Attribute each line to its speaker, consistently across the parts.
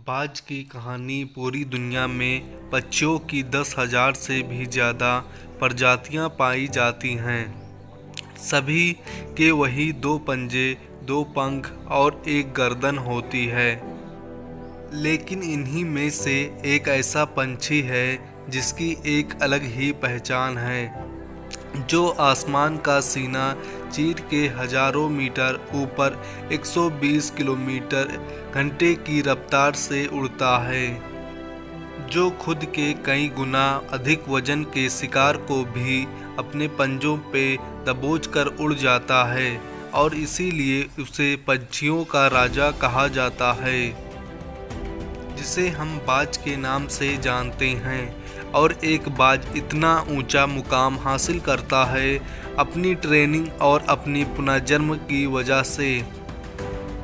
Speaker 1: बाज की कहानी पूरी दुनिया में पक्षियों की 10,000 से भी ज़्यादा प्रजातियां पाई जाती हैं। सभी के वही 2 पंजे, 2 पंख और एक गर्दन होती है। लेकिन इन्हीं में से एक ऐसा पंछी है जिसकी एक अलग ही पहचान है, जो आसमान का सीना चीर के हजारों मीटर ऊपर 120 किलोमीटर घंटे की रफ्तार से उड़ता है, जो खुद के कई गुना अधिक वजन के शिकार को भी अपने पंजों पे दबोचकर उड़ जाता है और इसीलिए उसे पंछियों का राजा कहा जाता है, जिसे हम बाज के नाम से जानते हैं। और एक बाज इतना ऊंचा मुकाम हासिल करता है अपनी ट्रेनिंग और अपनी पुनर्जन्म की वजह से।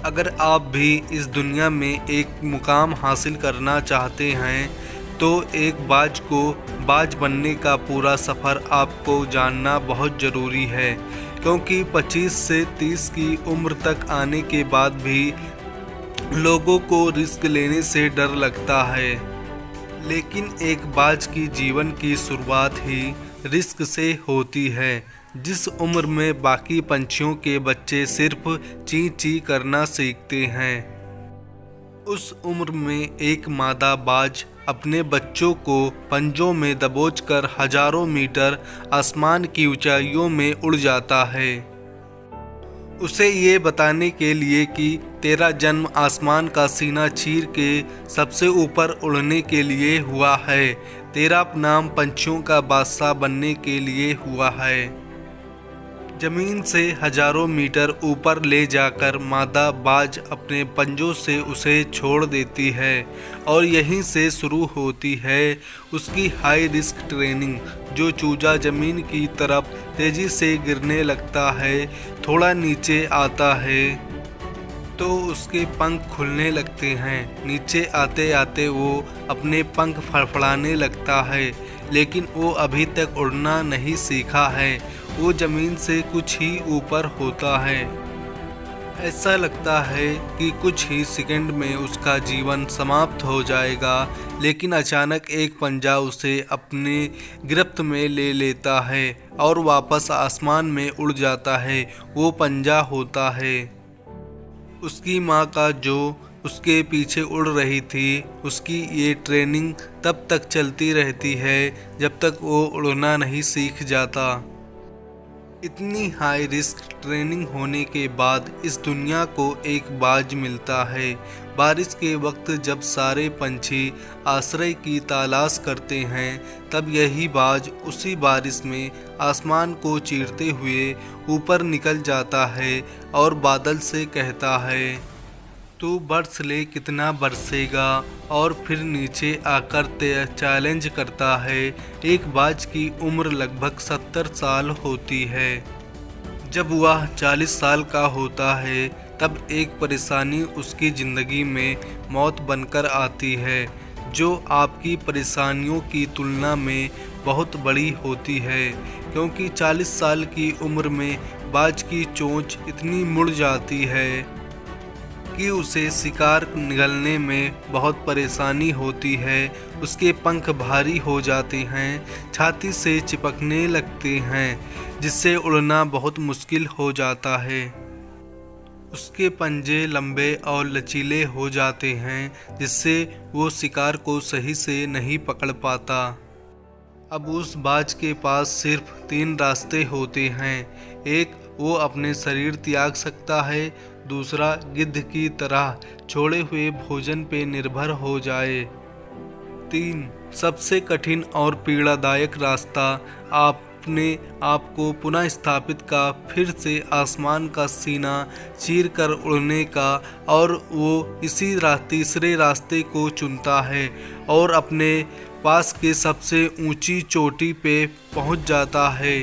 Speaker 1: अगर आप भी इस दुनिया में एक मुकाम हासिल करना चाहते हैं तो एक बाज को बाज बनने का पूरा सफ़र आपको जानना बहुत ज़रूरी है, क्योंकि 25 से 30 की उम्र तक आने के बाद भी लोगों को रिस्क लेने से डर लगता है। लेकिन एक बाज की जीवन की शुरुआत ही रिस्क से होती है। जिस उम्र में बाकी पंछियों के बच्चे सिर्फ ची ची करना सीखते हैं, उस उम्र में एक मादा बाज अपने बच्चों को पंजों में दबोचकर हजारों मीटर आसमान की ऊंचाइयों में उड़ जाता है, उसे ये बताने के लिए कि तेरा जन्म आसमान का सीना चीर के सबसे ऊपर उड़ने के लिए हुआ है, तेरा नाम पंछियों का बादशाह बनने के लिए हुआ है। जमीन से हजारों मीटर ऊपर ले जाकर मादा बाज अपने पंजों से उसे छोड़ देती है और यहीं से शुरू होती है उसकी हाई रिस्क ट्रेनिंग। जो चूजा जमीन की तरफ तेजी से गिरने लगता है, थोड़ा नीचे आता है तो उसके पंख खुलने लगते हैं। नीचे आते आते वो अपने पंख फड़फड़ाने लगता है, लेकिन वो अभी तक उड़ना नहीं सीखा है। वो ज़मीन से कुछ ही ऊपर होता है। ऐसा लगता है कि कुछ ही सेकंड में उसका जीवन समाप्त हो जाएगा, लेकिन अचानक एक पंजा उसे अपने गिरफ्त में ले लेता है और वापस आसमान में उड़ जाता है। वो पंजा होता है उसकी माँ का, जो उसके पीछे उड़ रही थी। उसकी ये ट्रेनिंग तब तक चलती रहती है जब तक वो उड़ना नहीं सीख जाता। इतनी हाई रिस्क ट्रेनिंग होने के बाद इस दुनिया को एक बाज मिलता है। बारिश के वक्त जब सारे पंछी आश्रय की तलाश करते हैं, तब यही बाज उसी बारिश में आसमान को चीरते हुए ऊपर निकल जाता है और बादल से कहता है, तू बरस ले कितना बरसेगा, और फिर नीचे आकर चैलेंज करता है। एक बाज की उम्र लगभग 70 साल होती है। जब वह 40 साल का होता है तब एक परेशानी उसकी ज़िंदगी में मौत बनकर आती है, जो आपकी परेशानियों की तुलना में बहुत बड़ी होती है, क्योंकि 40 साल की उम्र में बाज की चोंच इतनी मुड़ जाती है कि उसे शिकार निगलने में बहुत परेशानी होती है। उसके पंख भारी हो जाते हैं, छाती से चिपकने लगते हैं, जिससे उड़ना बहुत मुश्किल हो जाता है। उसके पंजे लंबे और लचीले हो जाते हैं, जिससे वो शिकार को सही से नहीं पकड़ पाता। अब उस बाज के पास सिर्फ 3 रास्ते होते हैं। एक, वो अपने शरीर त्याग सकता है। दूसरा, गिद्ध की तरह छोड़े हुए भोजन पे निर्भर हो जाए। 3, सबसे कठिन और पीड़ादायक रास्ता, अपने आप को पुनः स्थापित का, फिर से आसमान का सीना चीर कर उड़ने का। और वो इसी तीसरे रास्ते को चुनता है और अपने पास के सबसे ऊंची चोटी पे पहुंच जाता है।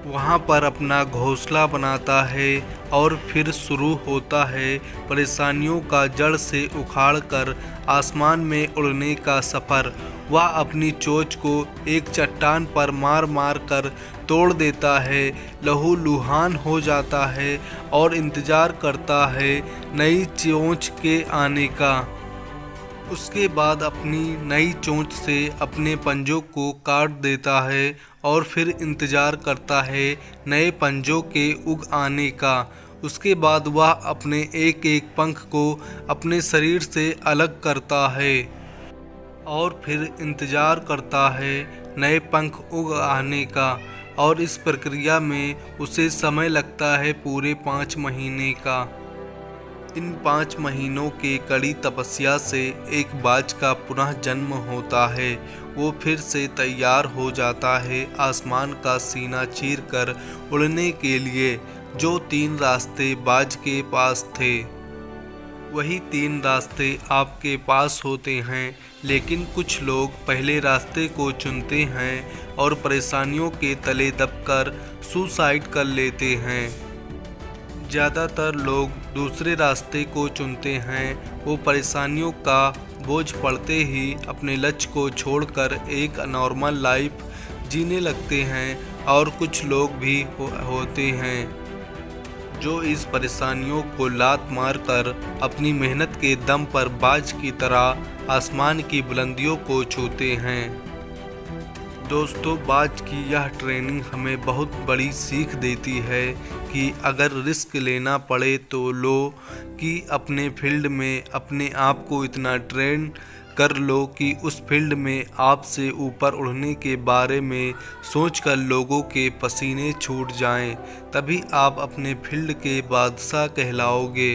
Speaker 1: वहाँ पर अपना घोंसला बनाता है और फिर शुरू होता है परेशानियों का जड़ से उखाड़कर आसमान में उड़ने का सफ़र। वह अपनी चोंच को एक चट्टान पर मार मार कर तोड़ देता है, लहूलुहान हो जाता है और इंतज़ार करता है नई चोंच के आने का। उसके बाद अपनी नई चोंच से अपने पंजों को काट देता है और फिर इंतज़ार करता है नए पंजों के उग आने का। उसके बाद वह अपने एक एक पंख को अपने शरीर से अलग करता है और फिर इंतज़ार करता है नए पंख उग आने का, और इस प्रक्रिया में उसे समय लगता है पूरे 5 महीने का। इन 5 महीनों के कड़ी तपस्या से एक बाज का पुनः जन्म होता है। वो फिर से तैयार हो जाता है आसमान का सीना चीरकर उड़ने के लिए। जो 3 रास्ते बाज के पास थे, वही 3 रास्ते आपके पास होते हैं, लेकिन कुछ लोग पहले रास्ते को चुनते हैं और परेशानियों के तले दबकर सुसाइड कर लेते हैं। ज़्यादातर लोग दूसरे रास्ते को चुनते हैं। वो परेशानियों का बोझ पड़ते ही अपने लक्ष्य को छोड़कर एक नॉर्मल लाइफ जीने लगते हैं, और कुछ लोग भी होते हैं जो इस परेशानियों को लात मारकर अपनी मेहनत के दम पर बाज की तरह आसमान की बुलंदियों को छूते हैं। दोस्तों, बाज की यह ट्रेनिंग हमें बहुत बड़ी सीख देती है कि अगर रिस्क लेना पड़े तो लो, कि अपने फील्ड में अपने आप को इतना ट्रेन कर लो कि उस फील्ड में आपसे ऊपर उड़ने के बारे में सोचकर लोगों के पसीने छूट जाएं। तभी आप अपने फील्ड के बादशाह कहलाओगे।